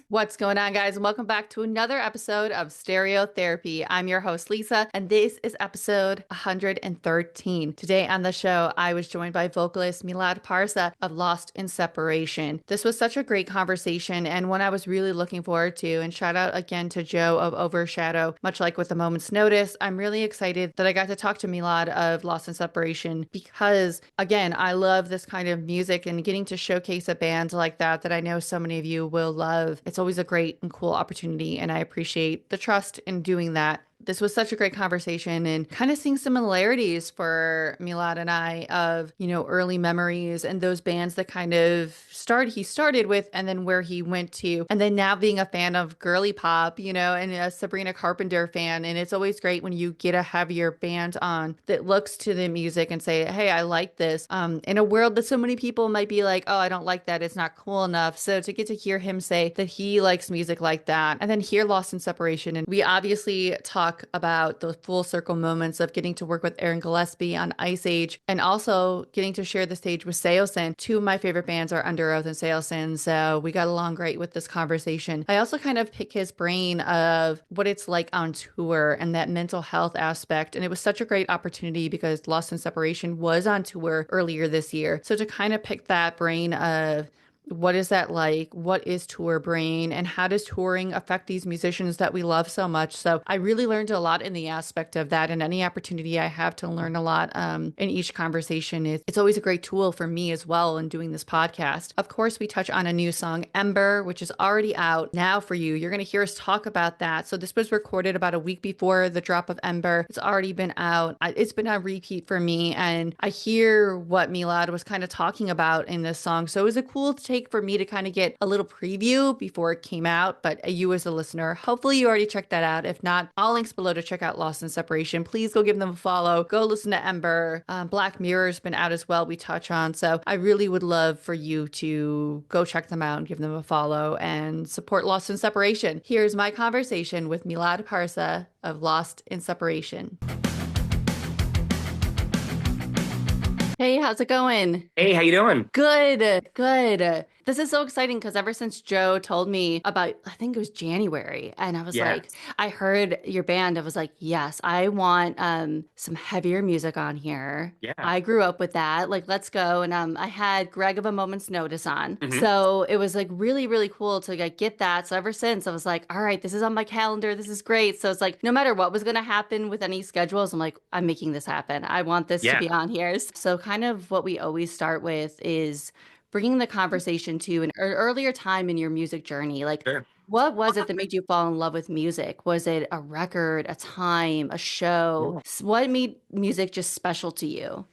What's going on, guys? And welcome back to another episode of Stereotherapy. I'm your host, Lisa, and this is episode 113. Today on the show, I was joined by vocalist Milad Parsa of Lost in Separation. This was such a great conversation and one I was really looking forward to. And shout out again to Joe of Overshadow. Much like with A Moment's Notice, I'm really excited that I got to talk to Milad of Lost in Separation because, again, I love this kind of music and getting to showcase a band like that I know so many of you will love. It's always a great and cool opportunity, and I appreciate the trust in doing that. This was such a great conversation and kind of seeing similarities for Milad and I of, early memories and those bands that kind of he started with and then where he went to. And then now being a fan of girly pop, and a Sabrina Carpenter fan. And it's always great when you get a heavier band on that looks to the music and say, hey, I like this. In a world that so many people might be like, oh, I don't like that. It's not cool enough. So to get to hear him say that he likes music like that and then hear Lost in Separation. And we obviously talk about the full circle moments of getting to work with Aaron Gillespie on Ice Age and also getting to share the stage with Seosin. Two of my favorite bands are Under Oath and Seosin, so we got along great with this conversation. I also kind of pick his brain of what it's like on tour and that mental health aspect, and it was such a great opportunity because Lost in Separation was on tour earlier this year. So to kind of pick that brain of what is that like? What is tour brain? And how does touring affect these musicians that we love so much? So I really learned a lot in the aspect of that. And any opportunity I have to learn a lot in each conversation it's always a great tool for me as well in doing this podcast. Of course, we touch on a new song, Ember, which is already out now for you. You're going to hear us talk about that. So this was recorded about a week before the drop of Ember. It's already been out. It's been on repeat for me. And I hear what Milad was kind of talking about in this song. So it was a cool take for me to kind of get a little preview before it came out, but you as a listener, hopefully you already checked that out. If not, all links below to check out Lost in Separation. Please go give them a follow. Go listen to Ember. Black Mirror's been out as well, we touch on. So I really would love for you to go check them out and give them a follow and support Lost in Separation. Here's my conversation with Milad Parsa of Lost in Separation. Hey, how's it going? Hey, how you doing? Good, good. This is so exciting because ever since Joe told me about, I think it was January, and I was Yeah, like, I heard your band. I was like, yes, I want some heavier music on here. yeah. I grew up with that. Like, let's go. And I had Greg of A Moment's Notice on. hmm So it was like really, really cool to like get that. So ever since I was like, all right, this is on my calendar. This is great. So it's like no matter what was going to happen with any schedules, I'm like, I'm making this happen. I want this to Yeah, be on here. So kind of what we always start with is bringing the conversation to an earlier time in your music journey. Like, sure. what was it that made you fall in love with music? Was it a record, a time, a show? Yeah. What made music just special to you?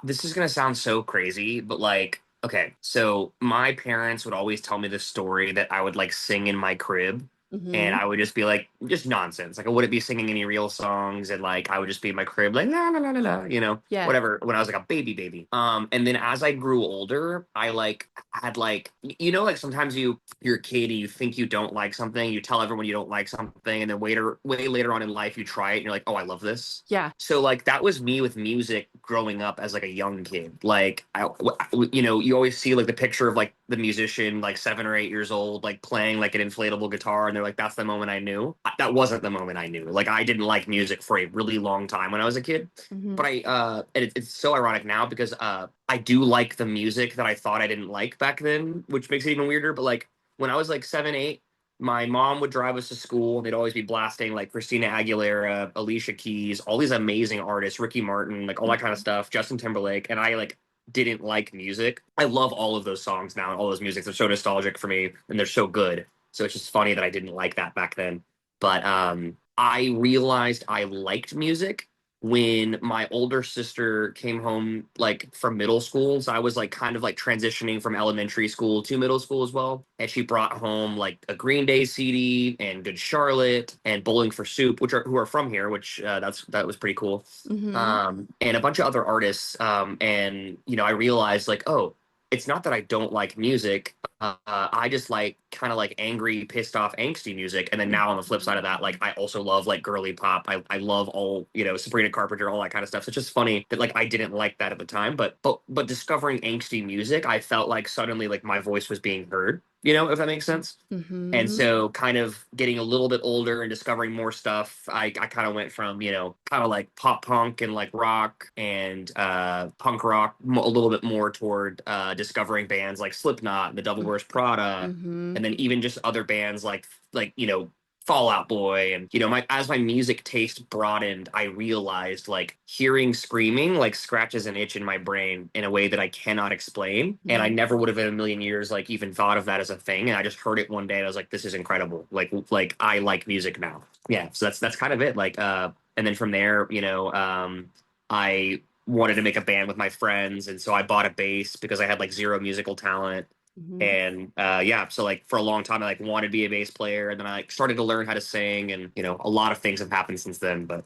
This is gonna sound so crazy, but like, okay, so my parents would always tell me this story that I would like sing in my crib, and Mm-hmm. I would just be like, just nonsense. Like, I wouldn't be singing any real songs, and like, I would just be in my crib, like, la la la la la, Yeah. whatever. When I was like a baby. And then as I grew older, I like had like, like sometimes you're a kid and you think you don't like something, you tell everyone you don't like something, and then way later on in life, you try it, and you're like, oh, I love this. Yeah. So like that was me with music growing up as like a young kid. Like you always see like the picture of like the musician like 7 or 8 years old like playing like an inflatable guitar, and they're like, that's the moment I knew. That wasn't the moment I knew. Like I didn't like music for a really long time when I was a kid. Mm-hmm. But it's so ironic now because I do like the music that I thought I didn't like back then, which makes it even weirder. But like when I was like 7, 8, my mom would drive us to school and they'd always be blasting like Christina Aguilera, Alicia Keys, all these amazing artists, Ricky Martin, like all that kind of stuff, Justin Timberlake. And I like didn't like music. I love all of those songs now and all those music. They're so nostalgic for me and they're so good. So it's just funny that I didn't like that back then. But I realized I liked music when my older sister came home like from middle school. So I was like kind of like transitioning from elementary school to middle school as well. And she brought home like a Green Day CD and Good Charlotte and Bowling for Soup, who are from here, which that was pretty cool. Mm-hmm. And a bunch of other artists. And I realized like, oh, it's not that I don't like music. I just like kind of like angry, pissed off, angsty music. And then now on the flip side of that, like I also love like girly pop. I love all, Sabrina Carpenter, all that kind of stuff. So it's just funny that like I didn't like that at the time, but discovering angsty music, I felt like suddenly like my voice was being heard, if that makes sense. And Mm-hmm. so, kind of getting a little bit older and discovering more stuff, I kind of went from, kind of like pop punk and like rock and punk rock, a little bit more toward discovering bands like Slipknot and the Devil Wears Prada, Mm-hmm. and then even just other bands like Fall Out Boy. And my as my music taste broadened, I realized like hearing screaming like scratches an itch in my brain in a way that I cannot explain, and I never would have in a million years like even thought of that as a thing. And I just heard it one day and I was like, this is incredible. Like I like music now. Yeah, so that's kind of it. Like and then from there, I wanted to make a band with my friends, and so I bought a bass because I had like zero musical talent. Mm-hmm. And yeah, so like for a long time I like wanted to be a bass player, and then I like started to learn how to sing, and a lot of things have happened since then. But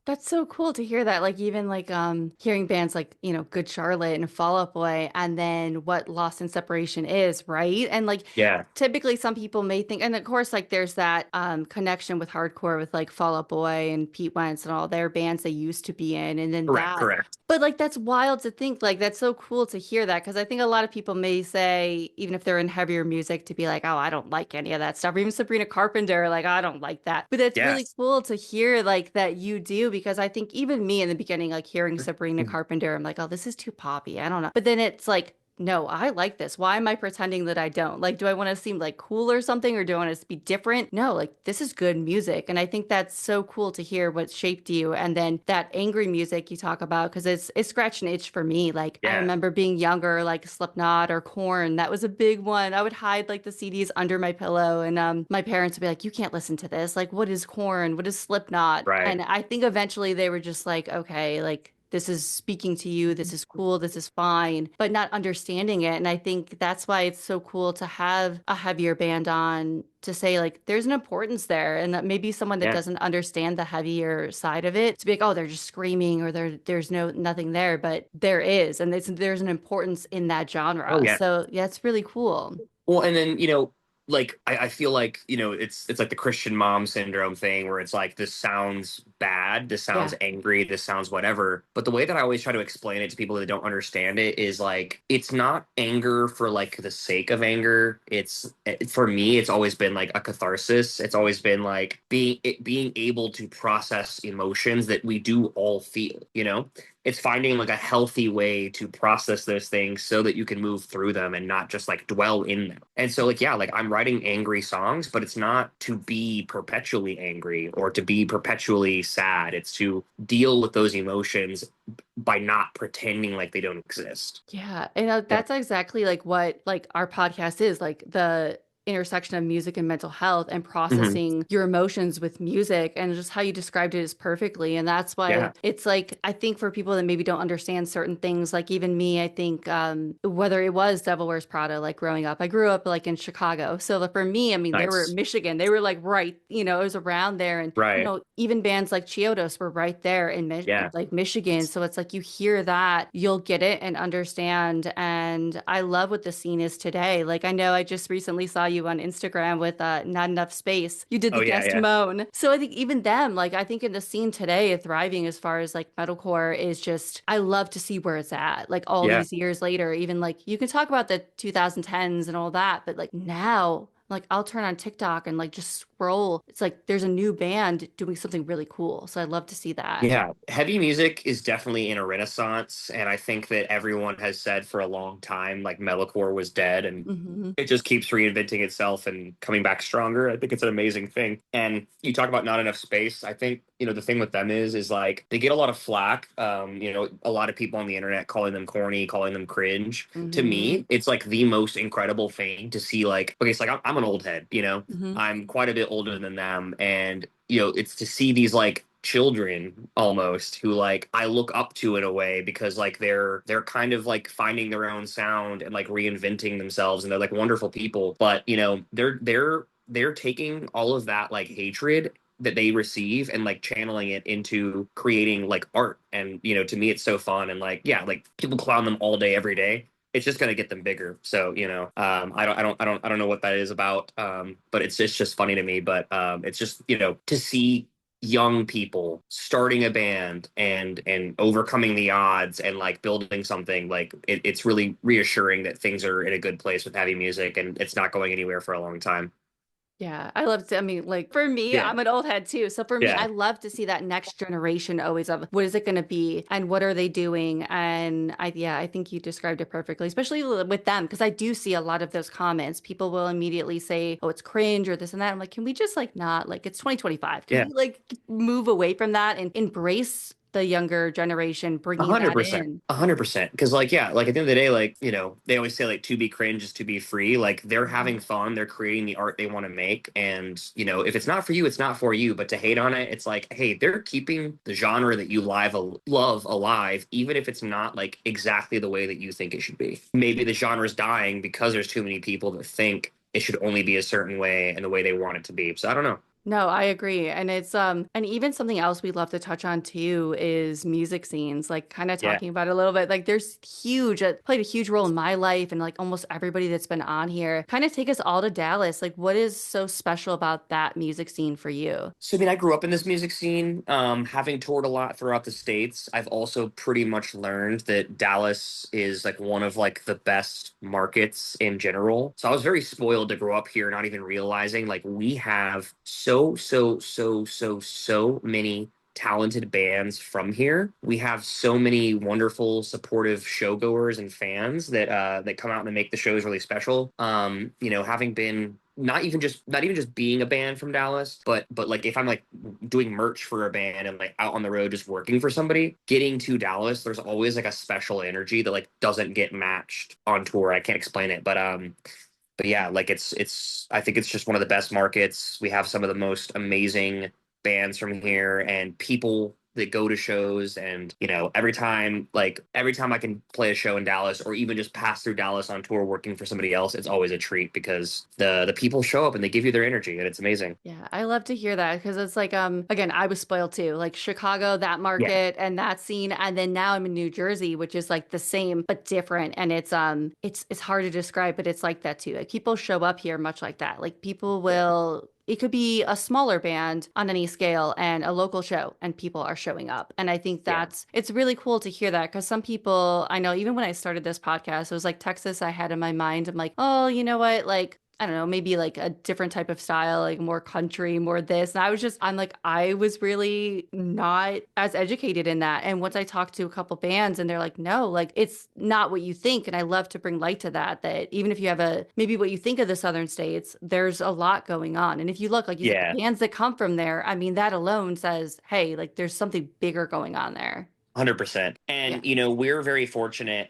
That's so cool to hear that. Like even like hearing bands like, Good Charlotte and Fall Out Boy and then what Lost in Separation is, right? And like yeah, typically some people may think, and of course like there's that connection with hardcore with like Fall Out Boy and Pete Wentz and all their bands they used to be in and then correct, that. correct. But like that's wild to think like that's so cool to hear that because I think a lot of people may say even if they're in heavier music to be like, "Oh, I don't like any of that stuff." Or even Sabrina Carpenter like, "I don't like that." But it's really Yes. cool to hear like that you do because I think even me in the beginning like hearing Sabrina Carpenter, I'm like, "Oh, this is too poppy." I don't know. But then it's like no, I like this. Why am I pretending that I don't? Like, do I want to seem like cool or something, or do I want to be different? No, like, this is good music. And I think that's so cool to hear what shaped you. And then that angry music you talk about, because it's scratch an itch for me. Like, I Yeah. remember being younger, like Slipknot or Korn. That was a big one. I would hide like the CDs under my pillow, and my parents would be like, "You can't listen to this. Like, what is Korn? What is Slipknot?" Right. And I think eventually they were just like, "Okay, like." This is speaking to you. This is cool. This is fine, but not understanding it. And I think that's why it's so cool to have a heavier band on to say, like, there's an importance there. And that maybe someone that Yeah. doesn't understand the heavier side of it to be like, oh, they're just screaming or there's nothing there, but there is. And there's an importance in that Oh genre. yeah. So yeah, it's really cool. Well, and then like I feel like it's like the Christian mom syndrome thing where it's like this sounds bad, this sounds Yeah. angry, this sounds whatever. But the way that I always try to explain it to people that don't understand it is like it's not anger for like the sake of anger. For me, it's always been like a catharsis. It's always been like being able to process emotions that we do all feel. It's finding like a healthy way to process those things so that you can move through them and not just like dwell in them. And so like yeah, like I'm writing angry songs, but it's not to be perpetually angry or to be perpetually sad. It's to deal with those emotions by not pretending like they don't exist. Yeah, and Yeah. that's exactly like what like our podcast is like the intersection of music and mental health and Hmm. processing your emotions with music and just how you described it is perfectly and that's why Yeah. it's like I think for people that maybe don't understand certain things like even me I think whether it was Devil Wears Prada like growing up I grew up like in Chicago so for me I mean they were in Nice. Michigan they were like right it was around there and Right. even bands like Chiodos were right there in Yeah. like Michigan. So it's like you hear that, you'll get it and understand. And I love what the scene is today. Like I know I just recently saw you on Instagram with Not Enough Space. You did Oh the yeah, guest yeah. moan. So I think even them, like I think in the scene today, thriving as far as like metalcore is just I love to see where it's at. Like all Yeah. these years later, even like you can talk about the 2010s and all that, but like now like I'll turn on TikTok and like just scroll. It's like there's a new band doing something really cool. So I'd love to see that. Yeah, heavy music is definitely in a renaissance, and I think that everyone has said for a long time like metalcore was dead, and Hmm. it just keeps reinventing itself and coming back stronger. I think it's an amazing thing. And you talk about not enough space. I think the thing with them is like they get a lot of flack. A lot of people on the internet calling them corny, calling them cringe. To Hmm. me, it's like the most incredible thing to see. Like, okay, it's like I'm an old head. Hmm. I'm quite a bit older than them, and it's to see these like children almost who like I look up to in a way because like they're kind of like finding their own sound and like reinventing themselves, and they're like wonderful people, but they're taking all of that like hatred that they receive and like channeling it into creating like art. And to me it's so fun, and like yeah, like people clown them all day every day, it's just gonna get them bigger. So, I don't know what that is about. But it's just funny to me. But it's just, to see young people starting a band and overcoming the odds and like building something, like it's really reassuring that things are in a good place with heavy music and it's not going anywhere for a long time. Yeah, I love to. I mean, like for me, Yeah. I'm an old head too. So for me, Yeah. I love to see that next generation always of what is it going to be and what are they doing? And yeah, I think you described it perfectly, especially with them, because I do see a lot of those comments. People will immediately say, oh, it's cringe or this and that. I'm like, can we just like not like it's 2025? Can Yeah. we like move away from that and embrace the younger generation, A bringing hundred that percent. in? 100%. Because like, yeah, like at the end of the day, like, they always say like to be cringe is to be free. Like they're Mhm. having fun, they're creating the art they want to make. And, if it's not for you, it's not for you. But to hate on it, it's like, hey, they're keeping the genre that you love alive, even if it's not like exactly the way that you think it should be. Maybe the genre is dying because there's too many people that think it should only be a certain way and the way they want it to be. So I don't know. No, I agree. And it's and even something else we love to touch on too is music scenes, like kind of Yeah. talking about it a little bit. Like there's huge it played a huge role in my life and like almost everybody that's been on here. Kind of take us all to Dallas. Like what is so special about that music scene for you? So, I mean, I grew up in this music scene, having toured a lot throughout the States. I've also pretty much learned that Dallas is like one of like the best markets in general. So I was very spoiled to grow up here, not even realizing like we have so many talented bands from here. We have so many wonderful, supportive showgoers and fans that come out and make the shows really special. Having been not even just being a band from Dallas, but like if I'm like doing merch for a band and like out on the road just working for somebody, getting to Dallas, there's always like a special energy that like doesn't get matched on tour. I can't explain it, but yeah, like it's I think it's just one of the best markets. We have some of the most amazing bands from here and people that go to shows, and every time I can play a show in Dallas or even just pass through Dallas on tour working for somebody else, it's always a treat because the people show up and they give you their energy and it's amazing. Yeah, I love to hear that because it's like again, I was spoiled too. Like Chicago, that Yeah. market and that scene, and then now I'm in New Jersey, which is like the same but different. And it's hard to describe, but it's like that too. Like people show up here much like that. Like people Yeah. will it could be a smaller band on any scale and a local show and people are showing up. And I think Yeah. it's really cool to hear that because some people I know even when I started this podcast, it was like Texas I had in my mind. I'm like, oh, you know what? Like I don't know, maybe like a different type of style, like more country, more this. And I'm like, I was really not as educated in that. And once I talked to a couple bands and they're like, no, like it's not what you think. And I love to bring light to that, that even if you have maybe what you think of the Southern states, there's a lot going on. And if you look, like you said, Yeah. the bands that come from there, I mean, that alone says, hey, like there's something bigger going on there. 100%. Yeah. And, we're very fortunate.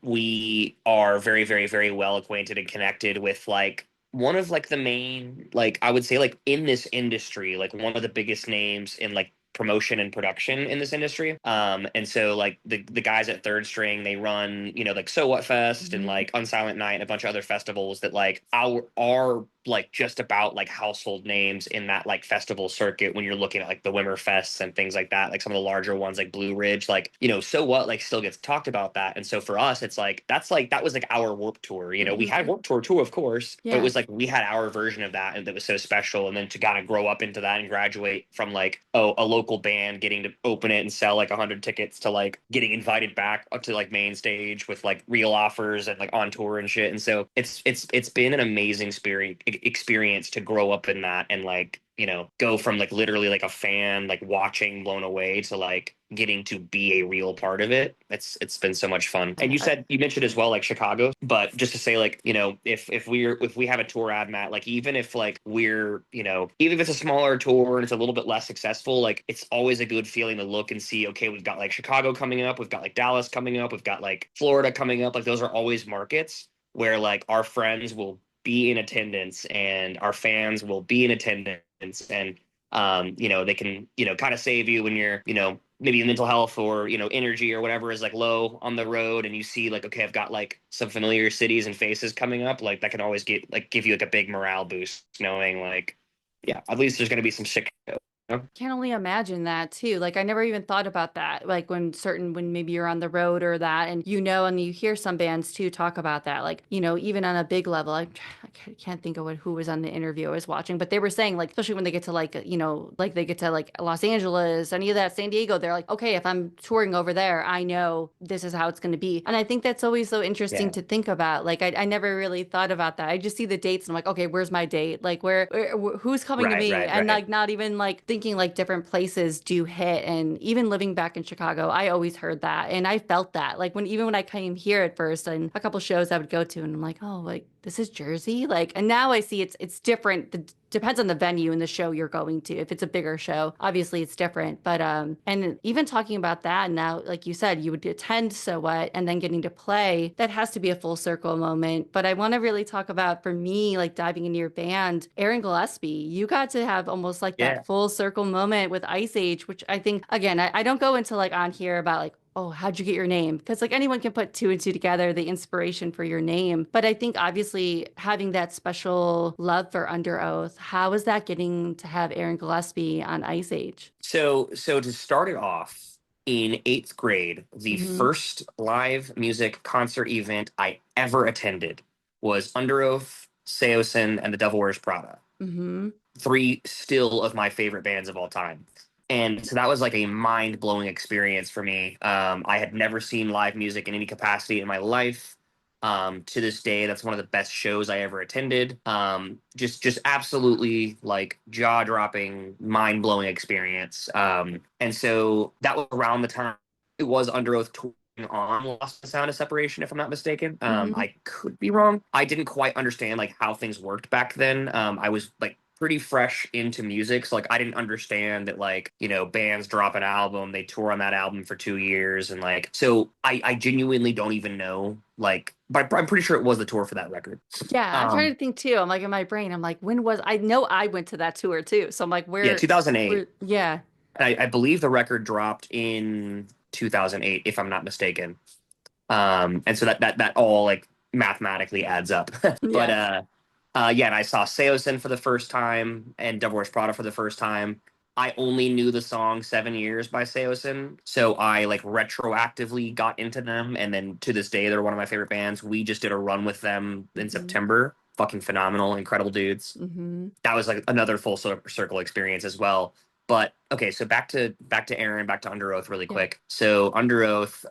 We are very, very, very well acquainted and connected with like one of like the main, like I would say like in this industry, like one of the biggest names in like promotion and production in this industry. And so like the guys at Third String, they run, like So What Fest and Mhm. like Unsilent Night and a bunch of other festivals that like are like just about like household names in that like festival circuit when you're looking at like the Wimmer Fests and things like that, like some of the larger ones like Blue Ridge, like, So What like still gets talked about that. And so for us, it's like that was like our Warp Tour. We had Mhm. Warp Tour too, of course, but it Yeah. was like we had our version of that and that was so special. And then to kind of grow up into that and graduate from like, oh, a local band getting to open it and sell like 100 tickets to like getting invited back up to like main stage with like real offers and like on tour and shit. And so it's been an amazing experience to grow up in that and like, go from like literally like a fan like watching blown away to like getting to be a real part of it. It's been so much fun. And you mentioned as well like Chicago, but just to say like, if we have a tour ad, Matt, like even if like we're, even if it's a smaller tour and it's a little bit less successful, like it's always a good feeling to look and see, okay, we've got like Chicago coming up, we've got like Dallas coming up, we've got like Florida coming up. Like those are always markets where like our friends will be in attendance and our fans will be in attendance, and they can kind of save you when you're maybe mental health or energy or whatever is like low on the road, and you see like, okay, I've got like some familiar cities and faces coming up, like that can always give you like a big morale boost knowing like, yeah, at least there's going to be some shit. Can only imagine that too. Like I never even thought about that. Like when maybe you're on the road or that, and and you hear some bands too talk about that. Like, even on a big level, I can't think of who was on the interview I was watching, but they were saying like, especially when they get to like, like they get to like Los Angeles, any of that, San Diego, they're like, okay, if I'm touring over there, I know this is how it's going to be. And I think that's always so interesting Yeah. to think about. Like I never really thought about that. I just see the dates and I'm like, okay, where's my date? Like who's coming to Right, me? right, And right. like not even like thinking like different places do hit. And even living back in Chicago, I always heard that and I felt that. Like even when I came here at first and a couple shows I would go to and I'm like, oh, like this is Jersey. Like and now I see it's different. It depends on the venue and the show you're going to. If it's a bigger show, obviously it's different. But and even talking about that now, like you said, you would attend So What and then getting to play, that has to be a full circle moment. But I want to really talk about for me, like diving into your band, Aaron Gillespie, you got to have almost like that Yeah. full circle moment with Ice Age, which I think again, I don't go into like on here about like, oh, how'd you get your name? Because like anyone can put two and two together, the inspiration for your name. But I think obviously having that special love for Under Oath, how is that getting to have Aaron Gillespie on Ice Age? So to start it off, in eighth grade, the Mm-hmm. first live music concert event I ever attended was Under Oath, Seosin, and the Devil Wears Prada. Mm-hmm. Three still of my favorite bands of all time. And so that was like a mind blowing experience for me. I had never seen live music in any capacity in my life. To this day, that's one of the best shows I ever attended. Just absolutely like jaw dropping, mind blowing experience. And so that was around the time it was Under Oath touring on Lost and Sound of Separation, if I'm not mistaken. Mm-hmm. I could be wrong. I didn't quite understand like how things worked back then. I was like pretty fresh into music, so like I didn't understand that like bands drop an album, they tour on that album for 2 years, and like so I genuinely don't even know like, but I'm pretty sure it was the tour for that record. Yeah, I'm trying Um, to think too. I'm like in my brain, I'm like, when was I know I went to that tour too. So I'm like, yeah, where 2008. yeah. I believe the record dropped in 2008, if I'm not mistaken. And so that all like mathematically adds up. But Yeah. yeah, and I saw Seosin for the first time and Devil Wears Prada for the first time. I only knew the song 7 Years by Seosin, so I like retroactively got into them, and then to this day they're one of my favorite bands. We just did a run with them in Mm-hmm. September. Fucking phenomenal, incredible dudes. Mm-hmm. That was like another full circle experience as well. But okay, so back to Aaron, back to Under Oath really Yeah. quick. So Under Oath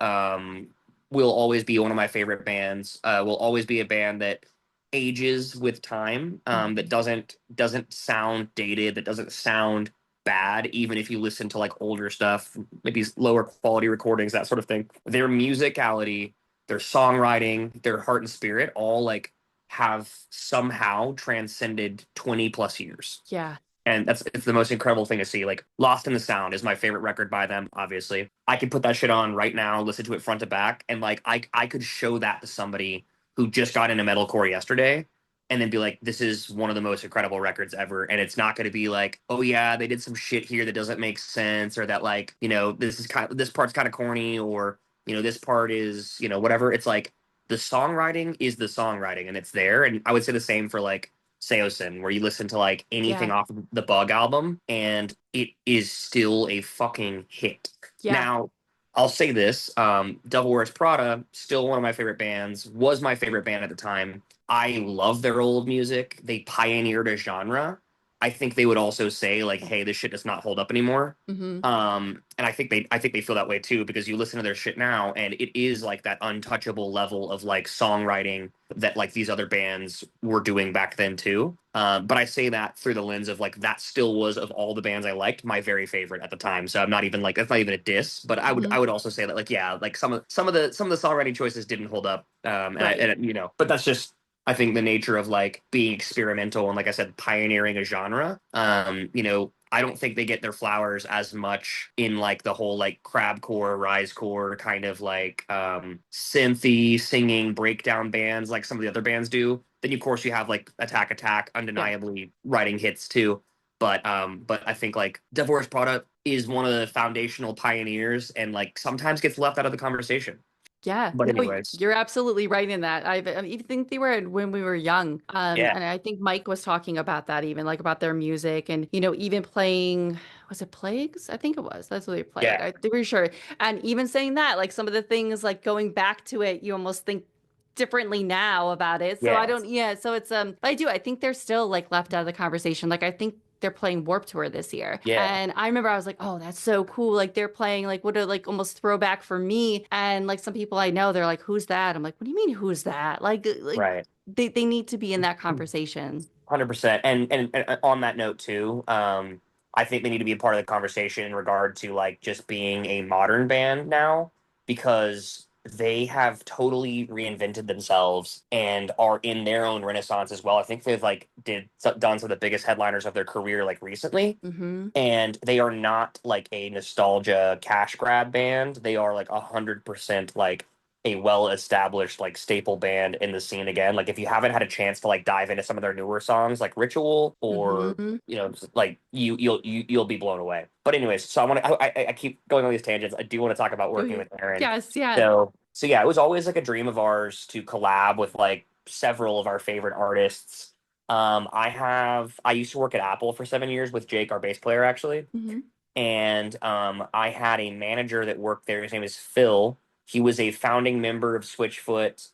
will always be one of my favorite bands. Will always be a band that ages with time. That Mm-hmm. doesn't sound dated. That doesn't sound bad, even if you listen to like older stuff, maybe lower quality recordings, that sort of thing. Their musicality, their songwriting, their heart and spirit, all like have somehow transcended 20 plus years. Yeah. And it's the most incredible thing to see. Like Lost in the Sound is my favorite record by them, obviously. I could put that shit on right now, listen to it front to back, and like I could show that to somebody who just got into metalcore yesterday and then be like, this is one of the most incredible records ever. And it's not gonna be like, oh yeah, they did some shit here that doesn't make sense, or that like, this part's kind of corny, or this part is, whatever. It's like the songwriting is the songwriting and it's there. And I would say the same for like Seosin, where you listen to like anything Yeah. off of the Bug album and it is still a fucking hit. Yeah. Now, I'll say this, Devil Wears Prada, still one of my favorite bands, was my favorite band at the time. I love their old music. They pioneered a genre. I think they would also say like, hey, this shit does not hold up anymore. Mm-hmm. And I think they feel that way too, because you listen to their shit now and it is like that untouchable level of like songwriting that like these other bands were doing back then too. But I say that through the lens of like that still was, of all the bands I liked, my very favorite at the time. So I'm not even like, that's not even a diss, but I would Mm-hmm. I would also say that like, yeah, like some of the songwriting choices didn't hold up. Right. But that's just, I think, the nature of like being experimental and like I said, pioneering a genre. I don't think they get their flowers as much in like the whole like crabcore, risecore kind of like synthy singing breakdown bands like some of the other bands do. Then of course you have like Attack Attack, Yeah. undeniably writing hits too. But I think like Divorce Product is one of the foundational pioneers and like sometimes gets left out of the conversation. Yeah, But no, anyways, you're absolutely right in that. I even think they were when we were young. yeah. And I think Mike was talking about that even like about their music and even playing was it Plagues? I think it was. That's what they played. Yeah, I'm pretty sure. And even saying that, like some of the things, like going back to it, you almost think differently now about it. So I yeah, don't, yeah. So it's, but I do, I think they're still like left out of the conversation. Like I think they're playing Warp Tour this year. yeah, And I remember I was like, oh, that's so cool. Like they're playing like what a like almost throwback for me. And like some people I know, they're like, who's that? I'm like, what do you mean, who's that? Like right. they need to be in that conversation. 100%. And on that note too, I think they need to be a part of the conversation in regard to like just being a modern band now because they have totally reinvented themselves and are in their own renaissance as well. I think they've like done some of the biggest headliners of their career like recently, Hmm. and they are not like a nostalgia cash grab band. They are like 100% like a well established like staple band in the scene again. Like if you haven't had a chance to like dive into some of their newer songs like Ritual or Hmm. like you'll be blown away. But anyways, so I keep going on these tangents. I do want to talk about working with Aaron. Yes, yes. So yeah, it was always like a dream of ours to collab with like several of our favorite artists. I used to work at Apple for 7 years with Jake, our bass player, actually. Hmm. And I had a manager that worked there. His name is Phil. He was a founding member of Switchfoot.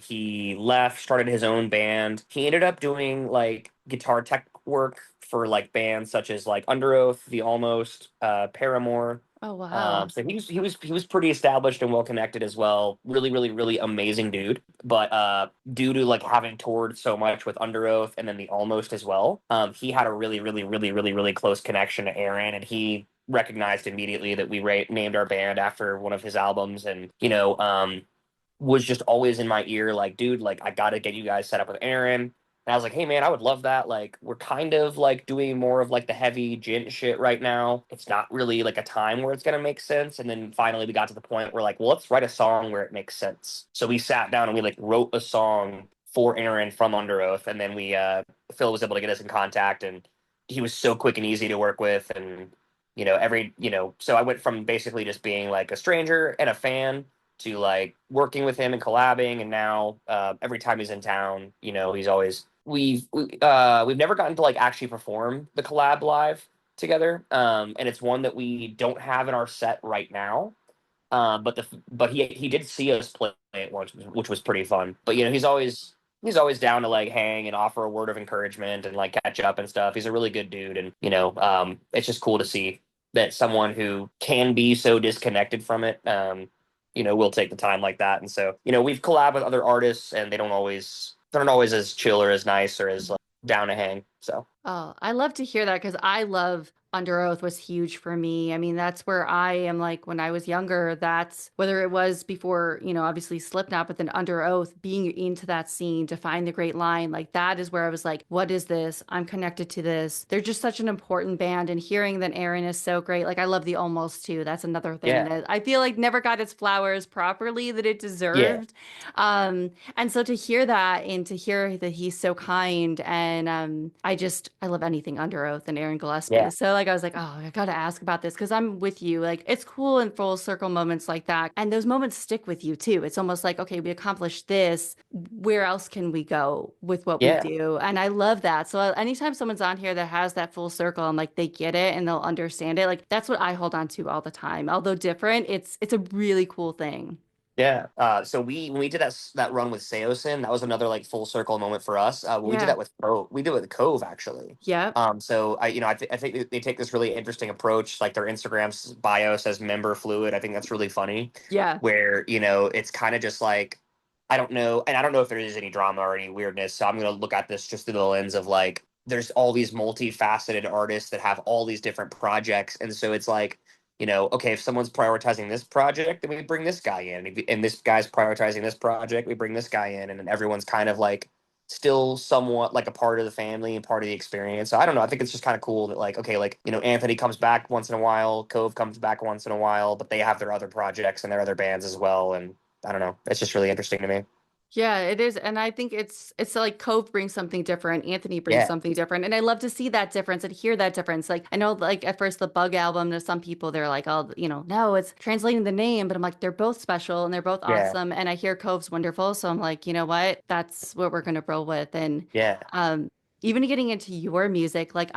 He left, started his own band. He ended up doing like guitar tech work for like bands such as like Under Oath, The Almost, Paramore. Oh, wow. So he was pretty established and well connected as well. Really, really, really amazing dude. But due to like having toured so much with Under Oath and then the Almost as well, he had a really, really, really, really, really close connection to Aaron, and he recognized immediately that we named our band after one of his albums, and was just always in my ear, like, dude, like I got to get you guys set up with Aaron. And I was like, hey man, I would love that. Like, we're kind of like doing more of like the heavy gent shit right now. It's not really like a time where it's gonna make sense. And then finally we got to the point where like, well, let's write a song where it makes sense. So we sat down and we like wrote a song for Aaron from Under Oath, and then we Phil was able to get us in contact, and he was so quick and easy to work with, and so I went from basically just being like a stranger and a fan to like working with him and collabing, and now every time he's in town, he's always we've never gotten to like actually perform the collab live together, and it's one that we don't have in our set right now. But he did see us play it once, which was pretty fun. But he's always down to like hang and offer a word of encouragement and like catch up and stuff. He's a really good dude, and it's just cool to see that someone who can be so disconnected from it will take the time like that. And so, we've collabed with other artists, and they're not always as chill or as nice or as like, down to hang. So Oh, I love to hear that because I love Under Oath was huge for me. I mean, that's where I am like when I was younger, that's whether it was before, obviously Slipknot, but then Under Oath, being into that scene to find the great line, like that is where I was like, what is this? I'm connected to this. They're just such an important band. And hearing that Aaron is so great, like I love the Almost too. That's another thing yeah, that I feel like never got its flowers properly that it yeah, deserved. And so to hear that and to hear that he's so kind and I love anything Under Oath and Aaron Gillespie. yeah, So like I was like, oh, I gotta ask about this because I'm with you. Like it's cool in full circle moments like that. And those moments stick with you too. It's almost like, okay, we accomplished this. Where else can we go with what we yeah, do? And I love that. So anytime someone's on here that has that full circle and like they get it and they'll understand it, like that's what I hold on to all the time. Although different, it's a really cool thing. yeah. So when we did that run with Seosin, that was another like full circle moment for us. We did Yeah. that with Cove. We did it with Cove actually. Yep. So I think they take this really interesting approach. Like their Instagram's bio says member fluid. I think that's really funny. Yeah. Where it's kind of just like, I don't know, and I don't know if there is any drama or any weirdness. So I'm gonna look at this just through the lens of like, there's all these multifaceted artists that have all these different projects, and so it's like, okay, if someone's prioritizing this project, then we bring this guy in, and this guy's prioritizing this project, we bring this guy in, and then everyone's kind of like still somewhat like a part of the family and part of the experience. So I don't know. I think it's just kind of cool that like, okay, like, Anthony comes back once in a while, Cove comes back once in a while, but they have their other projects and their other bands as well. And I don't know. It's just really interesting to me. Yeah, it is. And I think it's like Cove brings something different, Anthony brings Yeah. something different. And I love to see that difference and hear that difference. Like I know like at first the Bug album, to some people they're like, oh, no, it's translating the name, but I'm like, they're both special and they're both Yeah. awesome. And I hear Cove's wonderful. So I'm like, you know what? That's what we're gonna roll with. And Yeah. um even getting into your music, like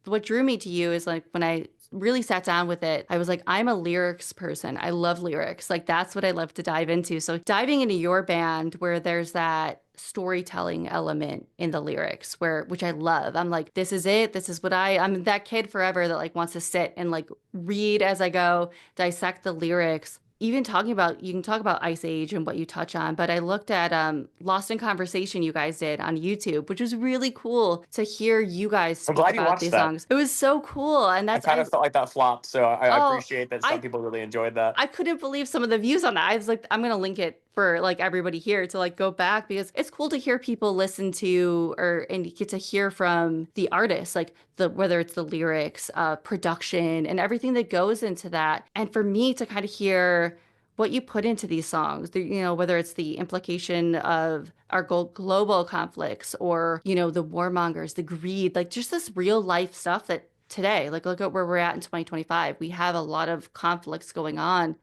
what drew me to you is like when I really sat down with it, I was like, I'm a lyrics person. I love lyrics. Like that's what I love to dive into. So diving into your band where there's that storytelling element in the lyrics where which I love. I'm like, this is it. This is what I'm that kid forever that like wants to sit and like read as I go, dissect the lyrics. Even talking about you can talk about Ice Age and what you touch on, but I looked at Lost in Conversation you guys did on YouTube, which was really cool to hear you guys I'm speak glad you about watched these that. songs. It was so cool. And I that's kind I of felt like that flopped, so I oh appreciate that some I people really enjoyed that. I couldn't believe some of the views on that. I was like, I'm gonna link it for like everybody here to like go back because it's cool to hear people listen to or and get to hear from the artists, like the whether it's the lyrics, production, and everything that goes into that. And for me to kind of hear what you put into these songs, whether it's the implication of our global conflicts or, the warmongers, the greed, like just this real life stuff that today, like look at where we're at in 2025. We have a lot of conflicts going on.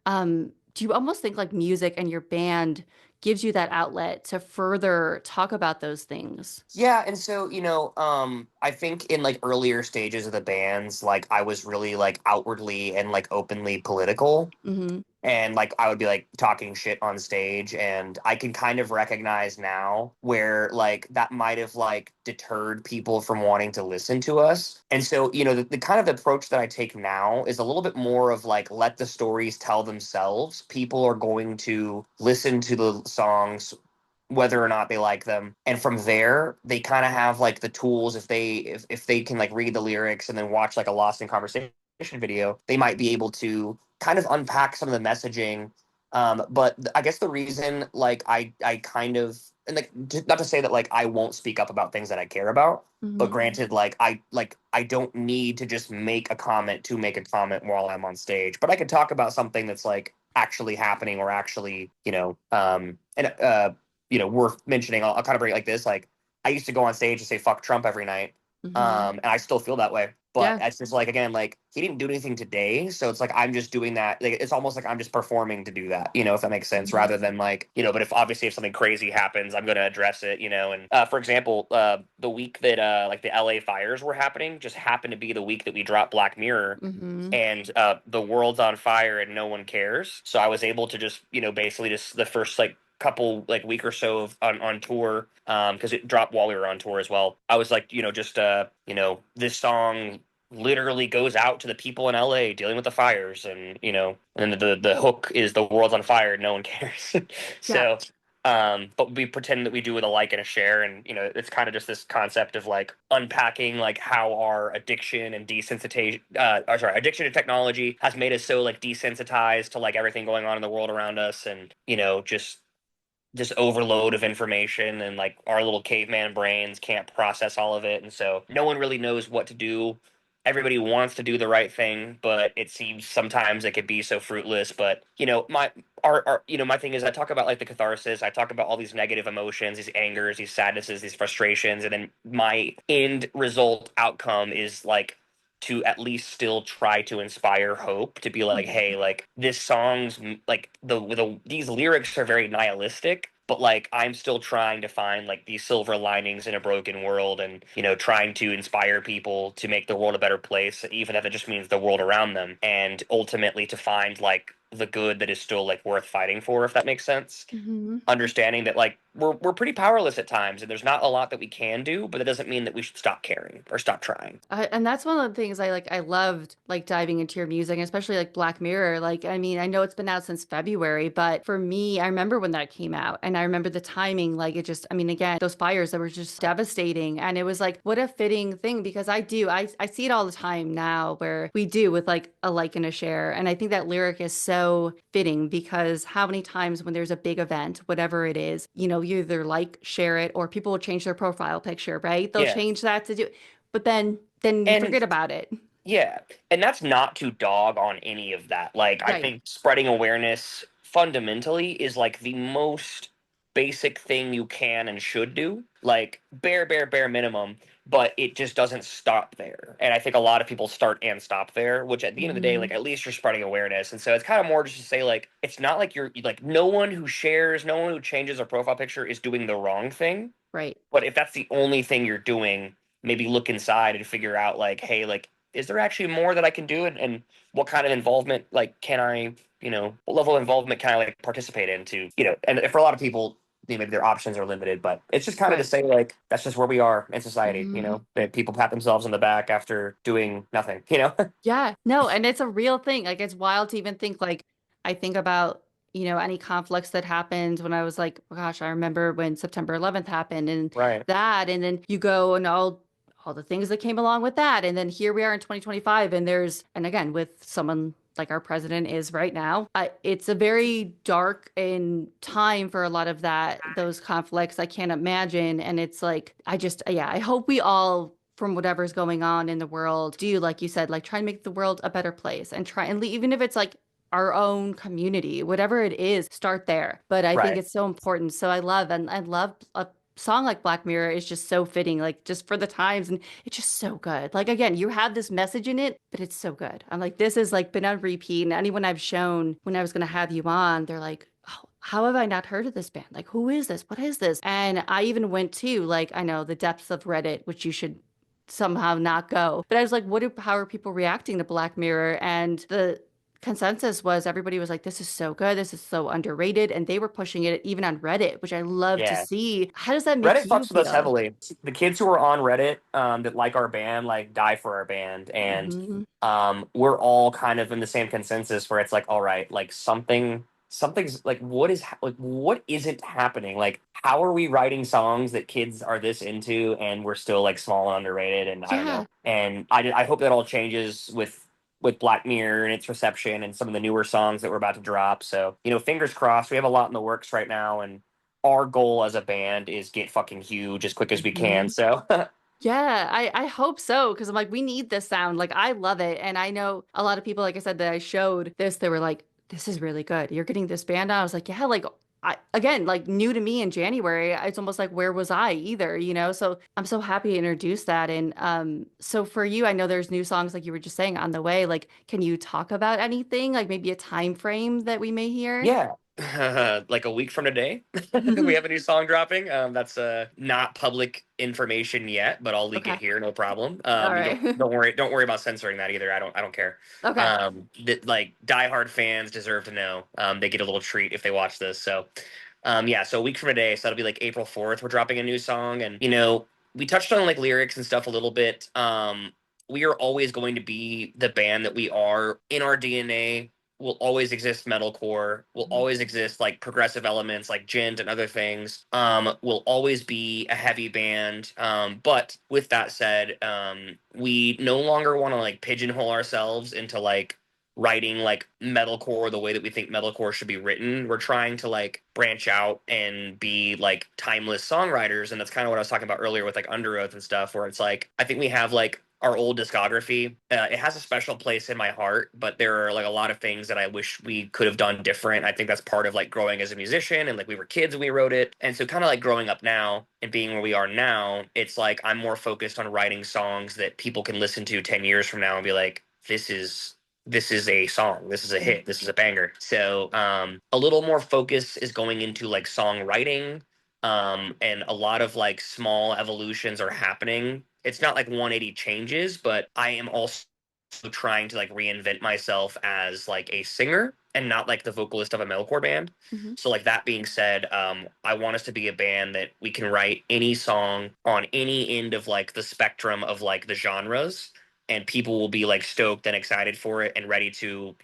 Do you almost think like music and your band gives you that outlet to further talk about those things? Yeah, and so, I think in like earlier stages of the bands, like I was really like outwardly and like openly political. Hmm. And like I would be like talking shit on stage, and I can kind of recognize now where like that might have like deterred people from wanting to listen to us. And so, the kind of approach that I take now is a little bit more of like let the stories tell themselves. People are going to listen to the songs whether or not they like them, and from there they kind of have like the tools. If they can like read the lyrics and then watch like a Lost in Conversation video, they might be able to kind of unpack some of the messaging. But I guess the reason like I kind of, and like not to say that like I won't speak up about things that I care about, but Hmm. granted, I don't need to just make a comment to make a comment while I'm on stage, but I could talk about something that's like actually happening or actually, and worth mentioning. I'll kind of bring it like this. Like I used to go on stage and say fuck Trump every night. Hmm. And I still feel that way. But Yeah. it's just like again, like he didn't do anything today, so it's like I'm just doing that. Like it's almost like I'm just performing to do that, if that makes sense, Hmm. rather than like, but if obviously if something crazy happens, I'm gonna address it, And for example, the week that like the LA fires were happening just happened to be the week that we dropped Black Mirror, Hmm. and the world's on fire and no one cares. So I was able to just, basically just the first like couple like week or so of on tour, because it dropped while we were on tour as well. I was like, just this song literally goes out to the people in LA dealing with the fires, and and then the hook is the world's on fire, no one cares. Yeah. So but we pretend that we do with a like and a share, and it's kind of just this concept of like unpacking like how our addiction and desensitization, addiction to technology has made us so like desensitized to like everything going on in the world around us, and just this overload of information, and like our little caveman brains can't process all of it, and so no one really knows what to do. Everybody wants to do the right thing, but it seems sometimes it could be so fruitless. But my thing is I talk about like the catharsis, I talk about all these negative emotions, these angers, these sadnesses, these frustrations, and then my end result outcome is like to at least still try to inspire hope, to be like, Hmm. hey, like this song's like these lyrics are very nihilistic, but like I'm still trying to find like these silver linings in a broken world, and trying to inspire people to make the world a better place, even if it just means the world around them, and ultimately to find like the good that is still like worth fighting for, if that makes sense. Hmm. Understanding that like we're pretty powerless at times, and there's not a lot that we can do, but it doesn't mean that we should stop caring or stop trying. And that's one of the things I loved like diving into your music, especially like Black Mirror. Like, I mean, I know it's been out since February, but for me, I remember when that came out and I remember the timing. Like, it just, I mean, again, those fires that were just devastating. And it was like, what a fitting thing because I see it all the time now where we do with like a like and a share. And I think that lyric is so fitting because how many times when there's a big event, whatever it is, you either like, share it, or people will change their profile picture, right? They'll Yeah. change that to do but then you And forget about it. yeah, and that's not to dog on any of that. Like, I Right. think spreading awareness fundamentally is like the most basic thing you can and should do. Like, bare minimum, but it just doesn't stop there. And I think a lot of people start and stop there, which at the end of the day, Hmm. like, at least you're spreading awareness. And so it's kind of more just to say, like, it's not like you're like, no one who shares, no one who changes a profile picture is doing the wrong thing. Right. But if that's the only thing you're doing, maybe look inside and figure out, like, hey, like, is there actually more that I can do, and what kind of involvement like can I, what level of involvement can I like participate in to, and for a lot of people, maybe their options are limited, but it's just kind of to Right. say like that's just where we are in society, Mhm. that people pat themselves on the back after doing nothing. Yeah, no, and it's a real thing. Like it's wild to even think like I think about, any conflicts that happened when I was like, oh gosh, I remember when September 11th happened and Right. that, and then you go and all the things that came along with that. And then here we are in 2025 and and again, with someone like our president is right now, it's a very dark and time for a lot of those conflicts. I can't imagine. And it's like, yeah, I hope we all from whatever's going on in the world, do like you said, like try and make the world a better place and try and even if it's like our own community, whatever it is, start there. But I think Right. it's so important. So I love a song like Black Mirror is just so fitting, like just for the times, and it's just so good. Like again, you have this message in it, but it's so good. I'm like, this has like been on repeat, and anyone I've shown when I was gonna have you on, they're like, oh, how have I not heard of this band? Like, who is this? What is this? And I even went to like, I know the depths of Reddit, which you should somehow not go. But I was like, how are people reacting to Black Mirror? And the consensus was everybody was like, this is so good. This is so underrated. And they were pushing it even on Reddit, which I love to Yeah. see. How does that make Reddit you fucks with us feel? heavily. The kids who are on Reddit, that like our band, like die for our band, and Hmm. we're all kind of in the same consensus where it's like, all right, like something's like like what isn't happening? Like, how are we writing songs that kids are this into, and we're still like small and underrated? And I don't Yeah. know. And I hope that all changes with Black Mirror and its reception and some of the newer songs that we're about to drop. So, fingers crossed. We have a lot in the works right now, and our goal as a band is get fucking huge as quick as we can. Hmm. So Yeah, I hope so because I'm like, we need this sound. Like, I love it. And I know a lot of people, like I said, that I showed this, they were like, this is really good. You're getting this band on. I was like, yeah, like, again, like new to me in January. It's almost like, where was I either? So I'm so happy to introduce that. And so for you, I know there's new songs, like you were just saying, on the way. Like, can you talk about anything, like maybe a time frame that we may hear? yeah. Like a week from today, we have a new song dropping. That's not public information yet, but I'll leak it Okay. here, no problem. All You right. don't worry about censoring that either. I don't care. Okay. That like diehard fans deserve to know. They get a little treat if they watch this. So, yeah. So a week from today, so that'll be like April 4th. We're dropping a new song, and we touched on like lyrics and stuff a little bit. We are always going to be the band that we are in our DNA. Will always exist metalcore, will Mhm. always exist like progressive elements like gent and other things. Will always be a heavy band. But with that said, we no longer want to like pigeonhole ourselves into like writing like metalcore the way that we think metalcore should be written. We're trying to like branch out and be like timeless songwriters, and that's kind of what I was talking about earlier with like Under Oath and stuff, where it's like I think we have like our old discography. It has a special place in my heart, but there are like a lot of things that I wish we could have done different. I think that's part of like growing as a musician, and like we were kids when we wrote it. And so kind of like growing up now and being where we are now, it's like I'm more focused on writing songs that people can listen to 10 years from now and be like, this is a song, this is a hit, this is a banger. So a little more focus is going into like songwriting, and a lot of like small evolutions are happening. It's not like 180 changes, but I am also trying to like reinvent myself as like a singer and not like the vocalist of a metalcore band. Mhm. So like that being said, I want us to be a band that we can write any song on any end of like the spectrum of like the genres, and people will be like stoked and excited for it and ready to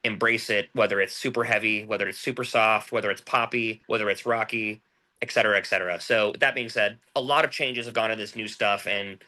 embrace it, whether it's super heavy, whether it's super soft, whether it's poppy, whether it's rocky, et cetera, et cetera. So that being said, a lot of changes have gone to this new stuff, and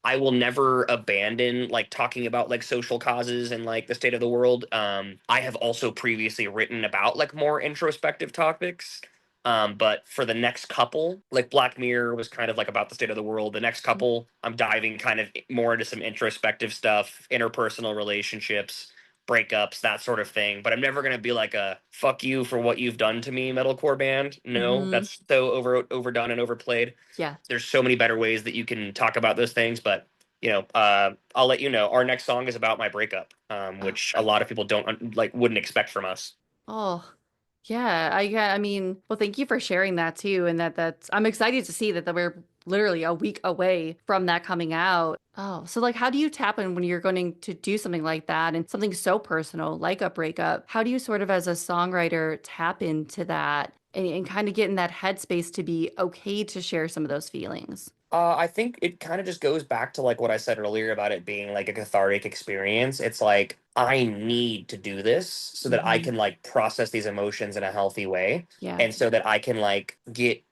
I will never abandon like talking about like social causes and like the state of the world. I have also previously written about like more introspective topics. But for the next couple, like Black Mirror was kind of like about the state of the world. The next couple, I'm diving kind of more into some introspective stuff, interpersonal relationships, breakups, that sort of thing. But I'm never gonna be like a fuck you for what you've done to me metalcore band. No, Hmm. that's so overdone and overplayed. Yeah. There's so many better ways that you can talk about those things, but I'll let you know. Our next song is about my breakup, Oh. which a lot of people don't like wouldn't expect from us. Oh. Yeah, I mean, well, thank you for sharing that too, and that's I'm excited to see that we're literally a week away from that coming out. Oh, so like, how do you tap in when you're going to do something like that and something so personal like a breakup? How do you sort of, as a songwriter, tap into that and kind of get in that headspace to be okay to share some of those feelings? I think it kind of just goes back to like what I said earlier about it being like a cathartic experience. It's like I need to do this so that I Hmm. can like process these emotions in a healthy way, Yeah. and so that I can like get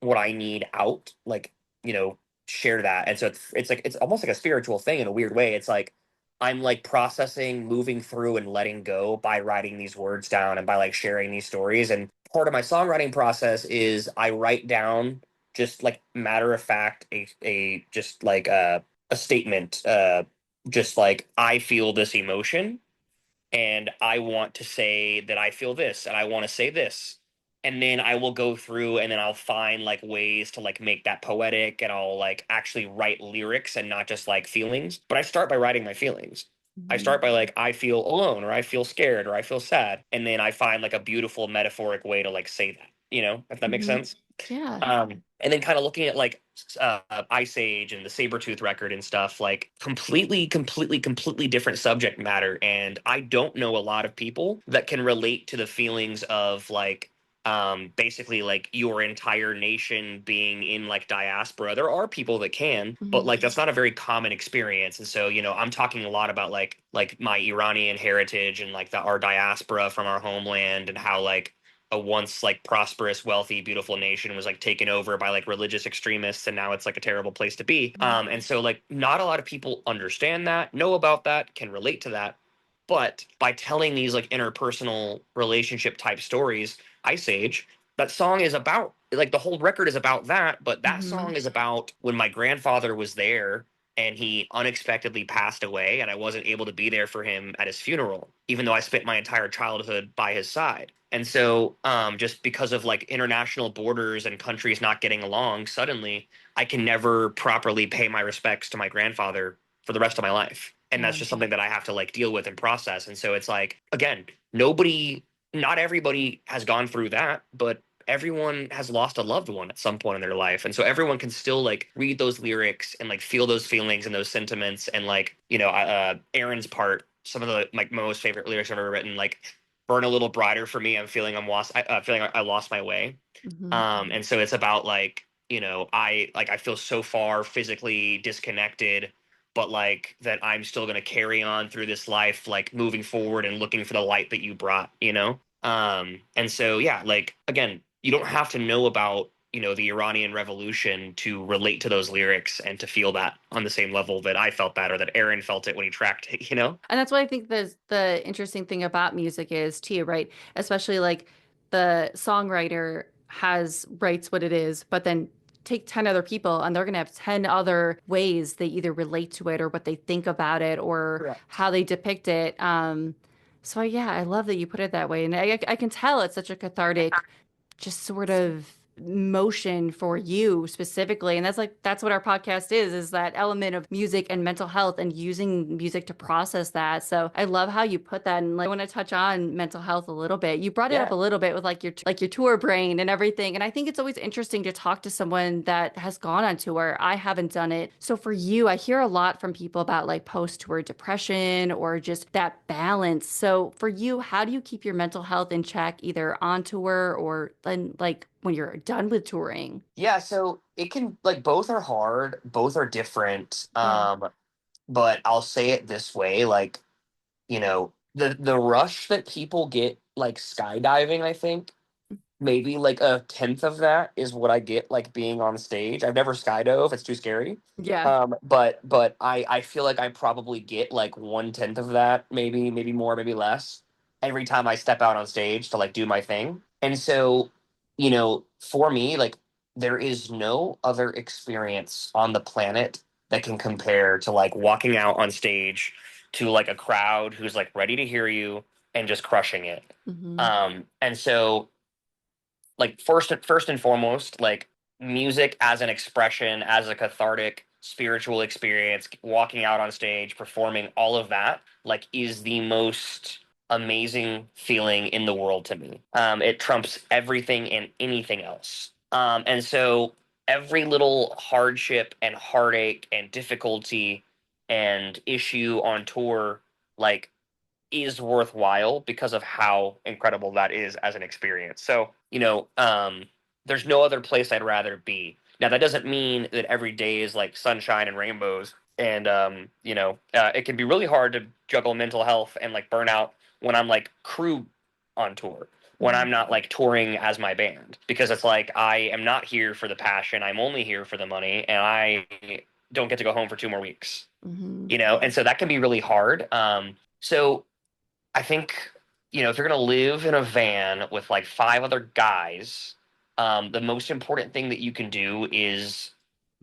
what I need out, like, you know, share that. And so it's like it's almost like a spiritual thing in a weird way. It's like I'm like processing, moving through and letting go by writing these words down and by like sharing these stories. And part of my songwriting process is I write down just like matter of fact a just like a statement, just like I feel this emotion and I want to say that I feel this and I want to say this. And then I will go through and then I'll find like ways to like make that poetic, and I'll like actually write lyrics and not just like feelings. But I start by writing my feelings. I Hmm. start by like I feel alone or I feel scared or I feel sad. And then I find like a beautiful metaphoric way to like say that, if that makes Hmm. sense. Yeah. And then kind of looking at like Ice Age and the Sabretooth record and stuff, like completely different subject matter. And I don't know a lot of people that can relate to the feelings of like basically like your entire nation being in like diaspora. There are people that can, but Hmm. like that's not a very common experience. And so, I'm talking a lot about like my Iranian heritage and like our diaspora from our homeland, and how like a once like prosperous, wealthy, beautiful nation was like taken over by like religious extremists, and now it's like a terrible place to be. And so like not a lot of people understand that, know about that, can relate to that. But by telling these like interpersonal relationship type stories, Ice Age, that song is about like the whole record is about that, but that Hmm. song is about when my grandfather was there and he unexpectedly passed away, and I wasn't able to be there for him at his funeral, even though I spent my entire childhood by his side. And so, just because of like international borders and countries not getting along, suddenly I can never properly pay my respects to my grandfather for the rest of my life. And that's Yeah. just something that I have to like deal with and process. And so it's like, again, nobody, not everybody has gone through that, but everyone has lost a loved one at some point in their life. And so everyone can still like read those lyrics and like feel those feelings and those sentiments. And like, Aaron's part, some of the like most favorite lyrics I've ever written, like burn a little brighter for me. I'm feeling I'm lost. Feeling I lost my way. Hmm. And so it's about like, I feel so far physically disconnected, but like that I'm still gonna carry on through this life, like moving forward and looking for the light that you brought. And so yeah, like again, you don't have to know about the Iranian Revolution to relate to those lyrics and to feel that on the same level that I felt that, or that Aaron felt it when he tracked it. And that's what I think the interesting thing about music is too, right? Especially like the songwriter has writes what it is, but then take 10 other people and they're going to have 10 other ways they either relate to it or what they think about it or Correct. how they depict it. So yeah, I love that you put it that way. And I can tell it's such a cathartic just sort of motion for you specifically. And that's what our podcast is that element of music and mental health and using music to process that. So I love how you put that. And like I want to touch on mental health a little bit. You brought it up Yeah. a little bit with like your tour brain and everything. And I think it's always interesting to talk to someone that has gone on tour. I haven't done it. So for you, I hear a lot from people about like post-tour depression or just that balance. So for you, how do you keep your mental health in check either on tour or then like when you're done with touring? Yeah, so it can like both are hard, both are different. Yeah. But I'll say it this way, like, the rush that people get like skydiving, I think maybe like a tenth of that is what I get like being on stage. I've never skydove, it's too scary. Yeah. But I feel like I probably get like one tenth of that, maybe more, maybe less, every time I step out on stage to like do my thing. And so, for me, like there is no other experience on the planet that can compare to like walking out on stage to like a crowd who's like ready to hear you and just crushing it. Hmm. And so like first and foremost, like music as an expression, as a cathartic spiritual experience, walking out on stage, performing all of that, like is the most amazing feeling in the world to me. It trumps everything and anything else. And so every little hardship and heartache and difficulty and issue on tour, like, is worthwhile because of how incredible that is as an experience. So, there's no other place I'd rather be. Now, that doesn't mean that every day is like sunshine and rainbows. And, it can be really hard to juggle mental health and like burnout when I'm like crew on tour, when Mhm. I'm not like touring as my band, because it's like I am not here for the passion. I'm only here for the money, and I don't get to go home for 2 more weeks, Mhm. and so that can be really hard. So I think, if you're gonna live in a van with like five other guys, the most important thing that you can do is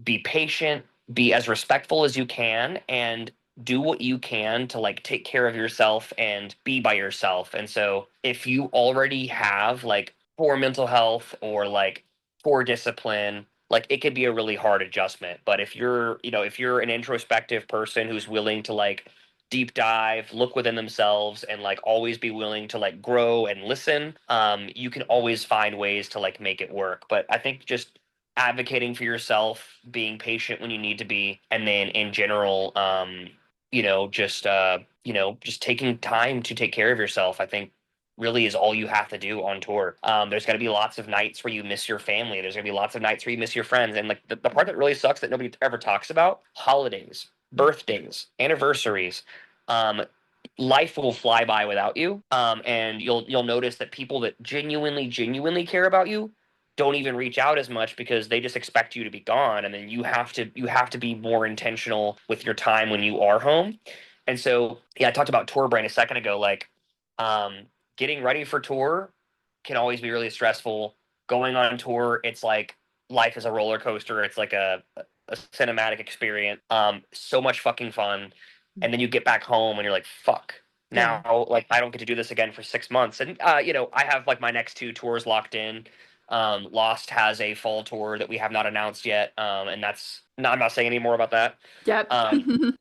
be patient, be as respectful as you can, and do what you can to like take care of yourself and be by yourself. And so if you already have like poor mental health or like poor discipline, like it could be a really hard adjustment. But if you're an introspective person who's willing to like deep dive, look within themselves, and like always be willing to like grow and listen, you can always find ways to like make it work. But I think just advocating for yourself, being patient when you need to be, and then in general, just taking time to take care of yourself, I think really is all you have to do on tour. There's going to be lots of nights where you miss your family. There's going to be lots of nights where you miss your friends. And like the part that really sucks that nobody ever talks about: holidays, birthdays, anniversaries. Um, Life will fly by without you. And you'll notice that people that genuinely care about you don't even reach out as much because they just expect you to be gone, and then you have to be more intentional with your time when you are home. And so, yeah, I talked about tour brain a second ago. Like, um, getting ready for tour can always be really stressful. Going on tour, it's like life is a roller coaster. It's like a cinematic experience. So much fucking fun. And then you get back home and you're like, fuck. Yeah. Now, like, I don't get to do this again for 6 months. And I have like my next two tours locked in. Lost has a fall tour that we have not announced yet, and that's no, I'm not saying any more about that. Yep.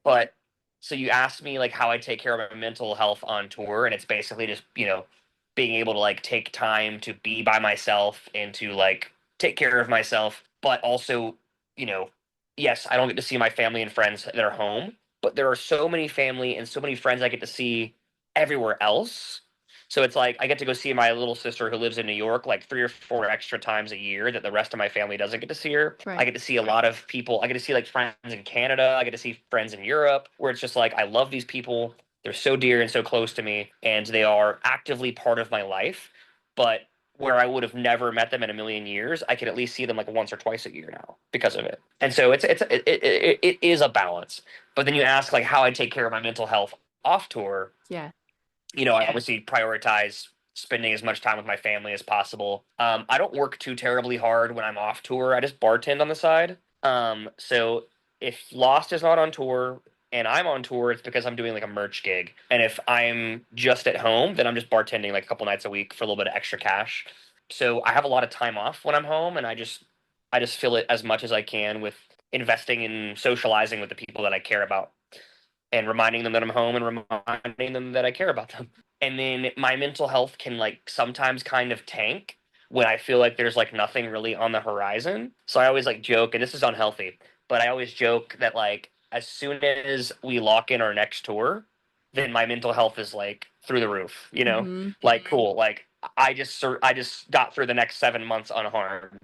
But so you asked me like how I take care of my mental health on tour, and it's basically just being able to like take time to be by myself and to like take care of myself, but also you know, yes, I don't get to see my family and friends that are home, but there are so many family and so many friends I get to see everywhere else. So it's like I get to go see my little sister who lives in New York like 3 or 4 extra times a year that the rest of my family doesn't get to see her. I Right. get to see a lot of people. I get to see like friends in Canada. I get to see friends in Europe, where it's just like I love these people. They're so dear and so close to me, and they are actively part of my life. But where I would have never met them in a million years, I can at least see them like once or twice a year now because of it. And so it is a balance. But then you ask like how I take care of my mental health off tour. Yeah. I obviously prioritize spending as much time with my family as possible. I don't work too terribly hard when I'm off tour. I just bartend on the side. So if Lost is not on tour and I'm on tour, it's because I'm doing like a merch gig. And if I'm just at home, then I'm just bartending like a couple nights a week for a little bit of extra cash. So I have a lot of time off when I'm home, and I just fill it as much as I can with investing in socializing with the people that I care about and reminding them that I'm home and reminding them that I care about them. And then my mental health can like sometimes kind of tank when I feel like there's like nothing really on the horizon. So I always like joke, and this is unhealthy, but I always joke that like as soon as we lock in our next tour, then my mental health is like through the roof. Hmm. Like cool, like I just got through the next 7 months unharmed,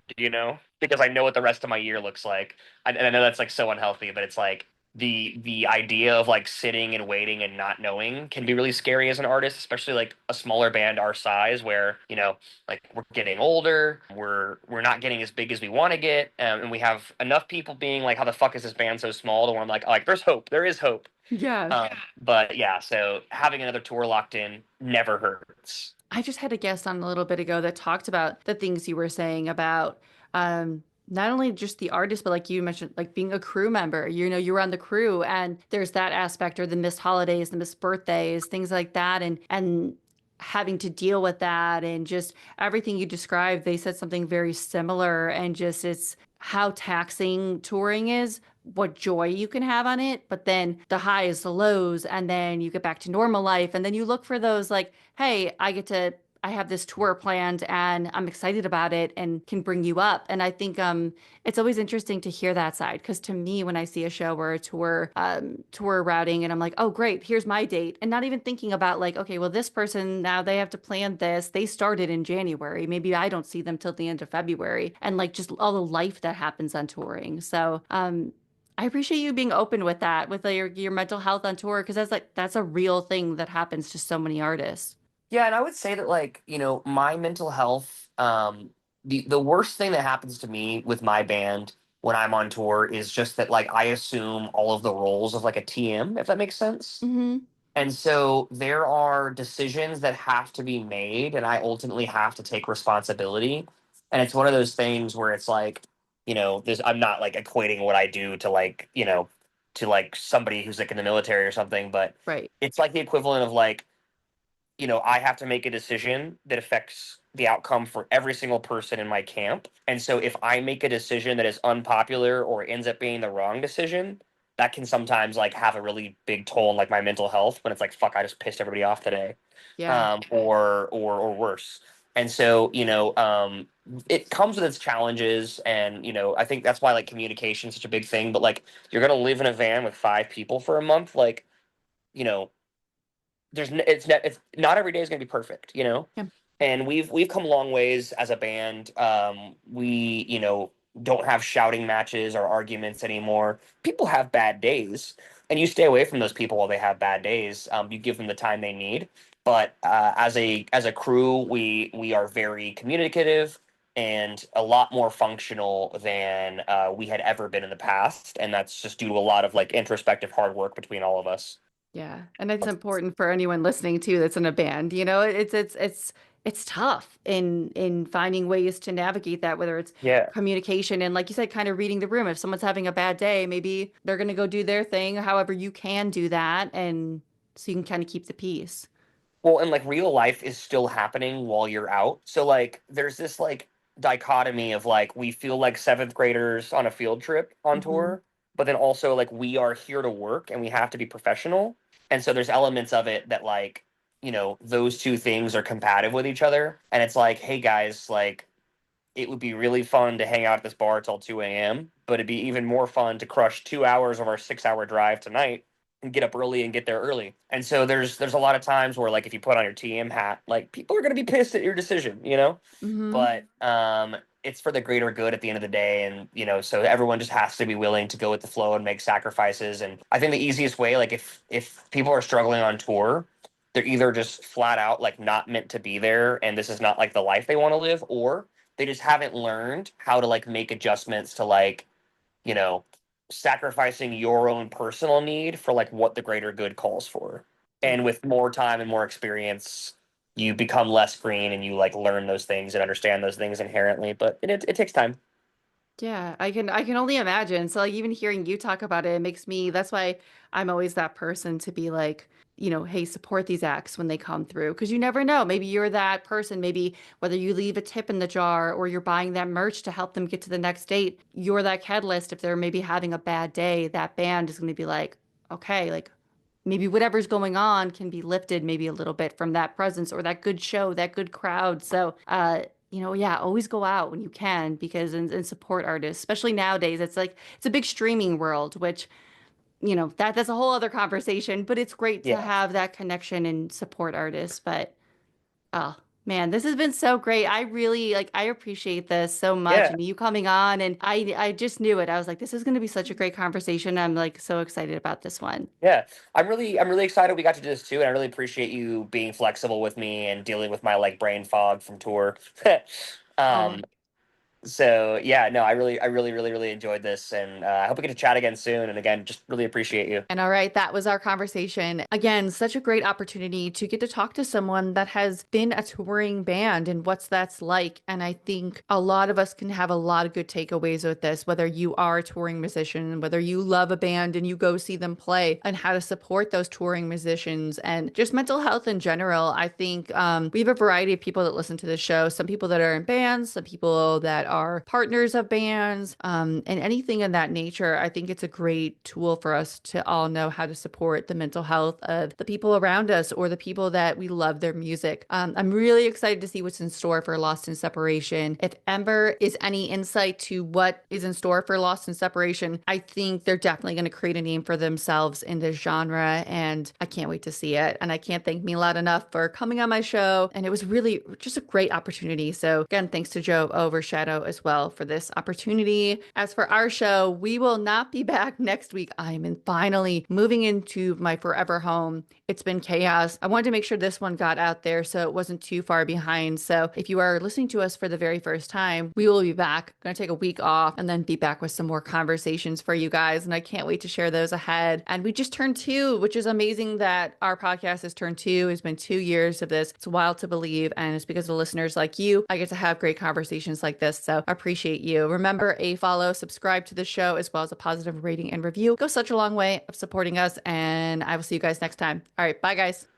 because I know what the rest of my year looks like. And I know that's like so unhealthy, but it's like the idea of like sitting and waiting and not knowing can be really scary as an artist, especially like a smaller band our size, where like we're getting older, we're not getting as big as we want to get, and we have enough people being like, how the fuck is this band so small, to where I'm like, there's hope, there is hope. Yeah. But yeah, so having another tour locked in never hurts. I just had a guest on a little bit ago that talked about the things you were saying about not only just the artist, but like you mentioned, like being a crew member. You were on the crew, and there's that aspect, or the missed holidays, the missed birthdays, things like that, and having to deal with that, and just everything you described. They said something very similar, and just it's how taxing touring is what joy you can have on it, but then the highs, the lows, and then you get back to normal life. And then you look for those like, hey, I have this tour planned and I'm excited about it and can bring you up. And I think it's always interesting to hear that side because to me, when I see a show or a tour routing and I'm like, oh great, here's my date, and not even thinking about like, okay, well this person now they have to plan this. They started in January. Maybe I don't see them till the end of February, and like just all the life that happens on touring. So I appreciate you being open with that, with your mental health on tour, because that's a real thing that happens to so many artists. Yeah, and I would say that like, my mental health, the worst thing that happens to me with my band when I'm on tour is just that like I assume all of the roles of like a TM, if that makes sense. Hmm. And so there are decisions that have to be made, and I ultimately have to take responsibility. And it's one of those things where it's like, I'm not like equating what I do to like, to like somebody who's like in the military or something, but Right. it's like the equivalent of like, I have to make a decision that affects the outcome for every single person in my camp. And so if I make a decision that is unpopular or ends up being the wrong decision, that can sometimes like have a really big toll on like my mental health when it's like, fuck, I just pissed everybody off today. Yeah. Or worse. And so, it comes with its challenges, and I think that's why like communication is such a big thing. But like you're gonna live in a van with 5 people for a month, like, you know, it's not every day is going to be perfect, Yeah. and we've come a long ways as a band. We don't have shouting matches or arguments anymore. People have bad days, and you stay away from those people while they have bad days. You give them the time they need, but as a crew, we are very communicative and a lot more functional than we had ever been in the past, and that's just due to a lot of like introspective hard work between all of us. Yeah. And it's important for anyone listening too that's in a band. It's tough in finding ways to navigate that, whether it's Yeah. communication and like you said, kind of reading the room. If someone's having a bad day, maybe they're gonna go do their thing. However, you can do that and so you can kind of keep the peace. Well, and like real life is still happening while you're out. So like there's this like dichotomy of like we feel like seventh graders on a field trip on Hmm. tour, but then also like we are here to work and we have to be professional. And so there's elements of it that like, those two things are compatible with each other. And it's like, hey guys, like it would be really fun to hang out at this bar till 2 a.m., but it'd be even more fun to crush 2 hours of our 6 hour drive tonight and get up early and get there early. And so there's a lot of times where like if you put on your TM hat, like people are gonna be pissed at your decision. Hmm. But it's for the greater good at the end of the day, and so everyone just has to be willing to go with the flow and make sacrifices. And I think the easiest way, like if people are struggling on tour, they're either just flat out like not meant to be there and this is not like the life they want to live, or they just haven't learned how to like make adjustments to like, you know, sacrificing your own personal need for like what the greater good calls for. Yeah. And with more time and more experience, you become less green and you like learn those things and understand those things inherently. But it takes time. Yeah, I can only imagine. So like even hearing you talk about it, it makes me that's why I'm always that person to be like, hey, support these acts when they come through. Because you never know. Maybe you're that person, maybe whether you leave a tip in the jar or you're buying that merch to help them get to the next date, you're that catalyst. If they're maybe having a bad day, that band is gonna be like, okay, like maybe whatever's going on can be lifted maybe a little bit from that presence or that good show, that good crowd. So, yeah, always go out when you can because and support artists, especially nowadays. It's like it's a big streaming world, which, that's a whole other conversation, but it's great to Yeah. have that connection and support artists. But oh man, this has been so great. I really like I appreciate this so much Yeah. and you coming on and I just knew it. I was like, this is gonna be such a great conversation. I'm like so excited about this one. Yeah. I'm really excited we got to do this too, and I really appreciate you being flexible with me and dealing with my like brain fog from tour. Oh, um So yeah, no, I really enjoyed this, and I hope we get to chat again soon. And again, just really appreciate you. and all right, that was our conversation. Again, such a great opportunity to get to talk to someone that has been a touring band and what's that's like. And I think a lot of us can have a lot of good takeaways with this, whether you are a touring musician, whether you love a band and you go see them play, and how to support those touring musicians and just mental health in general. I think we have a variety of people that listen to the show. Some people that are in bands, some people that are partners of bands, and anything in that nature. I think it's a great tool for us to all know how to support the mental health of the people around us or the people that we love their music. I'm really excited to see what's in store for Lost in Separation. If Ember is any insight to what is in store for Lost in Separation, I think they're definitely going to create a name for themselves in this genre, and I can't wait to see it. And I can't thank Milad enough for coming on my show, and it was really just a great opportunity. So again, thanks to Joe Overshadow as well for this opportunity. As for our show, we will not be back next week. I'm finally moving into my forever home. It's been chaos. I wanted to make sure this one got out there so it wasn't too far behind. So if you are listening to us for the very first time, we will be back. Going to take a week off and then be back with some more conversations for you guys. And I can't wait to share those ahead. And we just turned 2, which is amazing that our podcast has turned 2. It's been 2 years of this. It's wild to believe. And it's because of listeners like you, I get to have great conversations like this. So I appreciate you. Remember, a follow, subscribe to the show, as well as a positive rating and review. Go such a long way of supporting us. And I will see you guys next time. All right. Bye, guys.